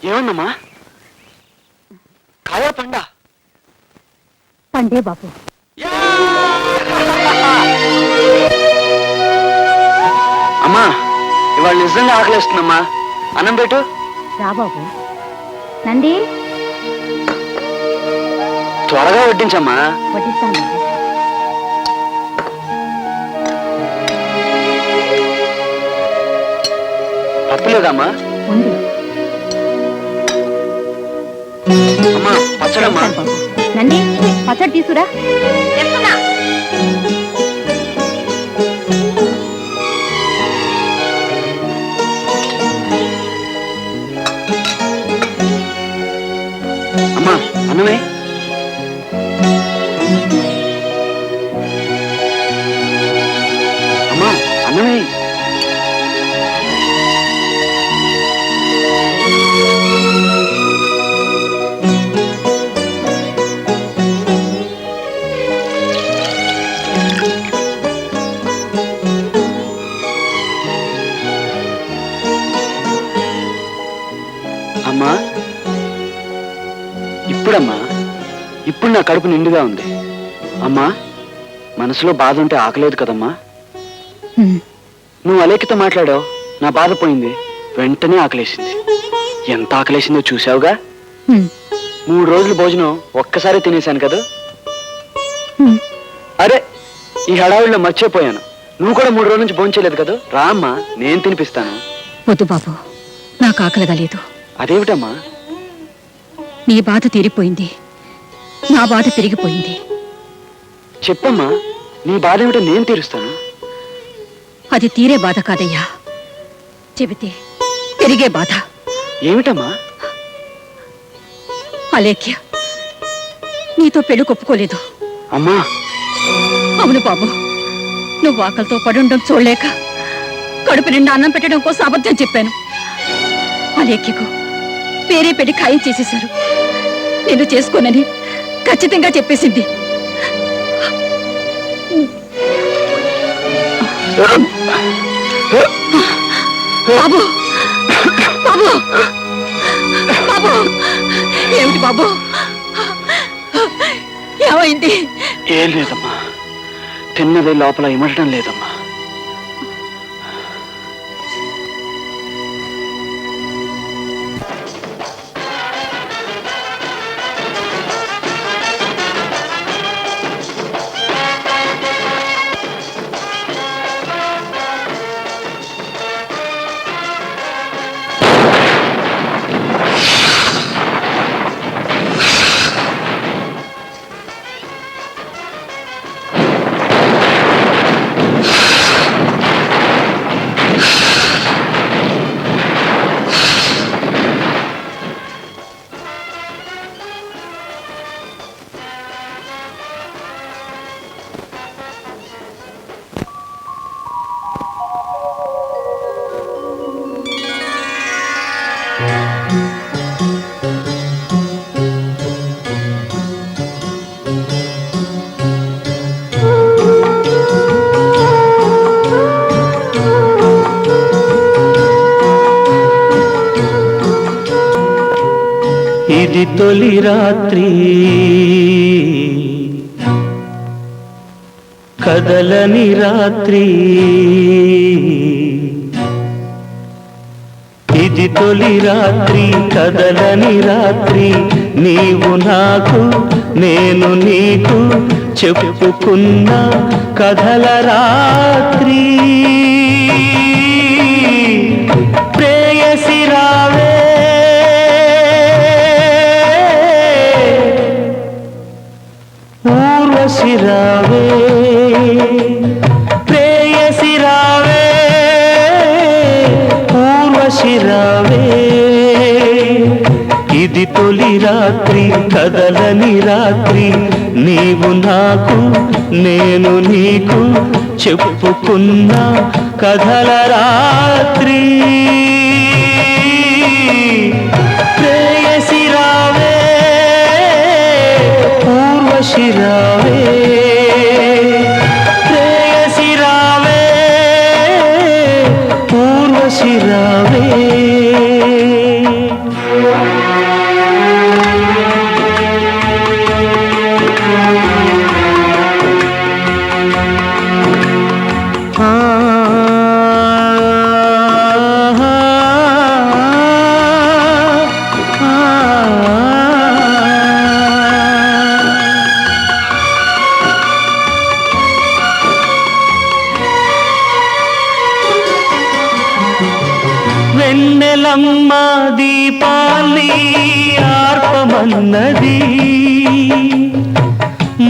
ఏమన్నమ్మా? కాయా పండా? పండే బాబు. అమ్మా, ఇవాళ నిజంగా ఆకలిస్తుందమ్మా. అన్నం పెట్టు. రా బాబు. నంది, త్వరగా వడ్డించమ్మా. వడ్డిస్తాను. పప్పు లేదమ్మా? ఉంది. అమ్మా, పచ్చడమ్మా. నంది, పచ్చడి తీసుకురా. అమ్మా, అన్నమే. అమ్మా, అన్నమే. అమ్మా, ఇప్పుడమ్మా, ఇప్పుడు నా కడుపు నిండుగా ఉంది. అమ్మా, మనసులో బాధ ఉంటే ఆకలేదు కదమ్మా. నువ్వు అలేఖతో మాట్లాడావు, నా బాధ పోయింది. వెంటనే ఆకలేసింది. ఎంత ఆకలేసిందో చూసావుగా. 3 రోజులు భోజనం ఒక్కసారి తినేశాను కదా. అరే, ఈ హడావిడిలో మర్చిపోయాను. నువ్వు కూడా 3 రోజుల నుంచి భోంచేయలేదు కదా. రా అమ్మా, నేను తినిపిస్తాను. వద్దు బాబు, నాకు ఆకలిగా లేదు. అదేమిటమ్మా? నీ బాధ తీరిపోయింది, నా బాధ పెరిగిపోయింది. చెప్పమ్మా, నీ బాధ ఏమిటో నేను తీరుస్తాను. అది తీరే బాధ కాదయ్యా, చెబితే పెరిగే బాధ. ఏమిటమ్మా? అలేఖ్య నీతో పెళ్లి కొప్పుకోలేదు. అమ్మా. అవును బాబు, నువ్వు ఆకలితో పడుండడం చూడలేక కడుపు నిండా అన్నం పెట్టడం కోసం అబద్ధం చెప్పాను. అలేఖ్యకు పేరే పెళ్లి ఖాయం చేసేశారు. నేను చేసుకోనని ఖచ్చితంగా చెప్పేసింది. బాబు, బాబు, బాబు, ఏమిటి బాబు, ఏమైంది? ఏం లేదమ్మా, తిన్నది లోపల ఇమడటం లేదమ్మా. ఇది తొలి రాత్రి, కదలని రాత్రి. ఇది తొలి రాత్రి, కదలని రాత్రి. నీవు నాకు, నేను నీకు చెప్పుకున్న కథల రాత్రి. ప్రేయసి రావే, ఊర్వశి రావే, ప్రేయసి రావే, ఊర్వశి రావే. ఇది తొలి రాత్రి, కదలని రాత్రి. నీవు నాకు, నేను నీకు చెప్పుకున్న కథల రాత్రి. ప్రేయసి రావే, ఊర్వశి రావే, ప్రేయసి రావే, ఊర్వశి రావే. ఆర్పమన్నది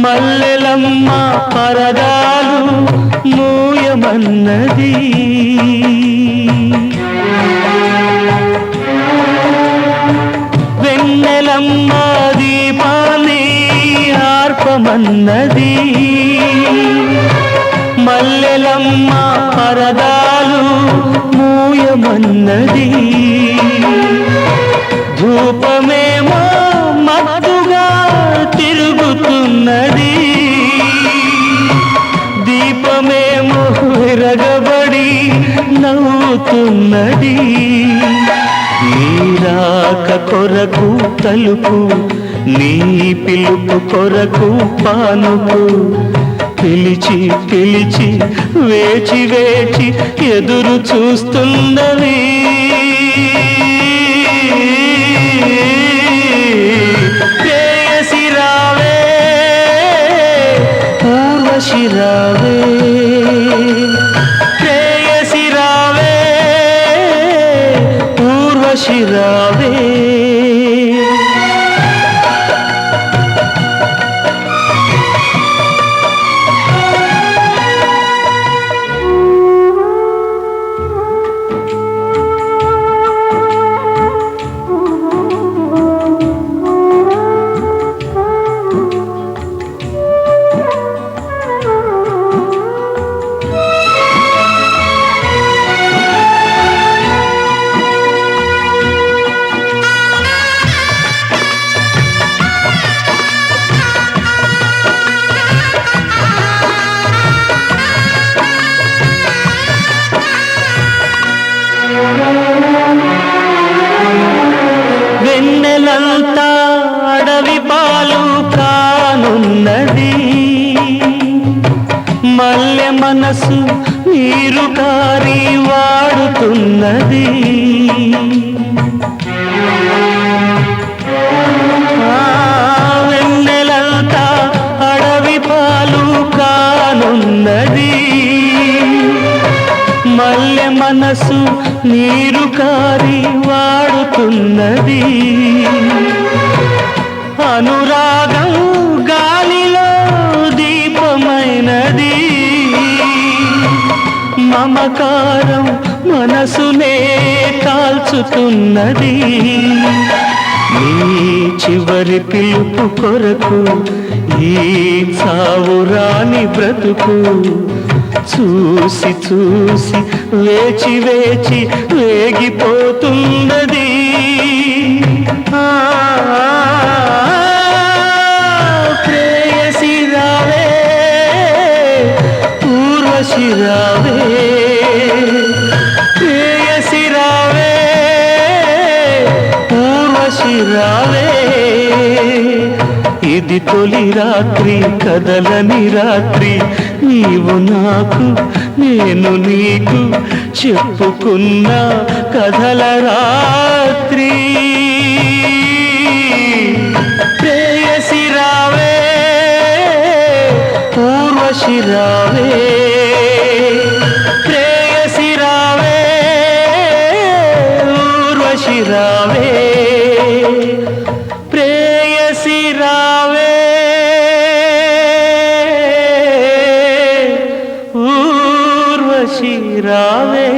మల్లెలమ్మ పరదాలు మూయమన్నది వెన్నెలమ్మ దీపాన్ని ఆర్పమన్నది మల్లెలమ్మ పరదాలు మూయమన్నది ధూపమేమో మత్తుగా తిరుగుతున్నది దీపమేమో విరగబడి నవ్వుతున్నది నీరాక కొరకు తలుపు నీ పిలుపు కొరకు పానుపు పిలిచి పిలిచి వేచి వేచి ఎదురు చూస్తున్నది ప్రేయసి రావే ఊర్వశి రావే ప్రేయసి రావే ఊర్వశి రావే వెన్నెలంతా అడవి పాలు కానున్నది మల్లె మనసు నీరు కారి వాడుతున్నది వెన్నెలంతా అడవి పాలు కానున్నది మల్లె మనసు నీరు కారి వాడుతున్నది అనురాగం గాలిలో దీపమైనది మమకారం మనసునే కాల్చుతున్నది నీ చివరి పిలుపు కొరకు ఈ చావురాని బ్రతుకు చూసి చూసి వేచి వేచి వేగిపోతున్నది ప్రేయసి రావే ఊర్వశి రావే ప్రేయసి రావే ఊర్వశి రావే ఇది తొలి రాత్రి కదలని రాత్రి నీవు నాకు నేను నీకు చెప్పుకున్న కథల రాత్రి ప్రేయసి రావే ఊర్వశి రావే ప్రేయసి రావే ఊర్వశి రావే ప్రేయసి రావే ఊర్వశి రావే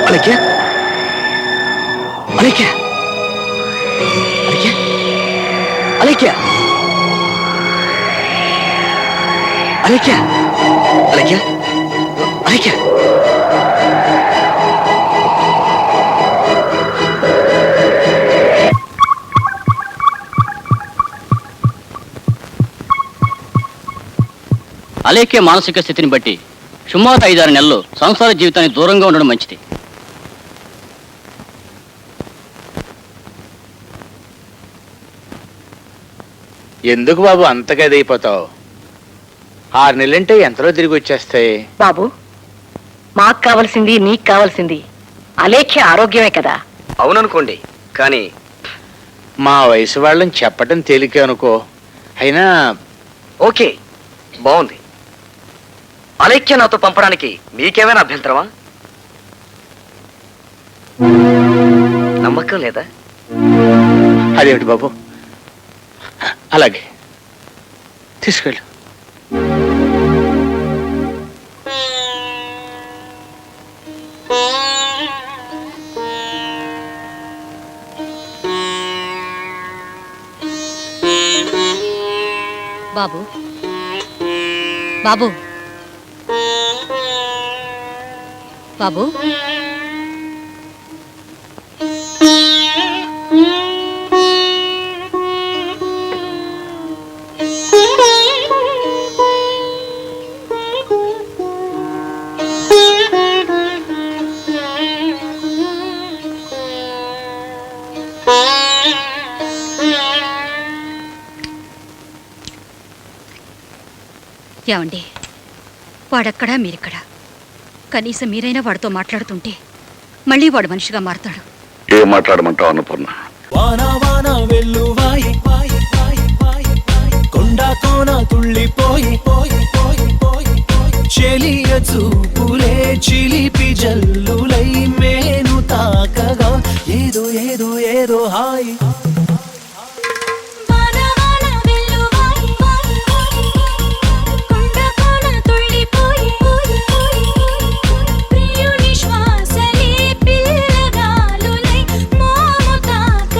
Alekya? Alekya? Alekya? Alekya? Alekya? Alekya? Alekya? Alekhya మానసిక స్థితిని బట్టి సుమారు 5-6 నెలలు సంసార జీవితానికి దూరంగా ఉండడం మంచిది. ఎందుకు బాబు అంతగా ఎదిగిపోతావు? 6 నెలలంటే ఎంతలో తిరిగి వచ్చేస్తాయి. బాబు, మాకు కావాల్సింది నీకు కావాల్సింది అలేఖ్య ఆరోగ్యమే కదా. అవుననుకోండి, కానీ మా వయసు వాళ్ళని చెప్పటం తేలికే అనుకో. అయినా ఓకే, బాగుంది. అలేఖ్య నాతో పంపడానికి మీకేమైనా అభ్యంతరమా? నమ్మకం లేదా? అదేమిటి బాబు, అలాగే తీసుకెళ్ళు. బాబు బాబు బాబు ఏమండి, వాడక్కడా మీరిక్కడా. కనీసం మీరైనా వాడితో మాట్లాడుతుంటే మళ్ళీ వాడు మనిషిగా మారతాడు. ఏం మాట్లాడమంటావు అన్నపూర్ణ? వాన వాన వెల్లువాయి కొండ కోన తుళ్ళిపోయి చెలియ చూపులే చిలిపి జల్లులై మేను తాకగా ఏదో ఏదో ఏదో హాయి.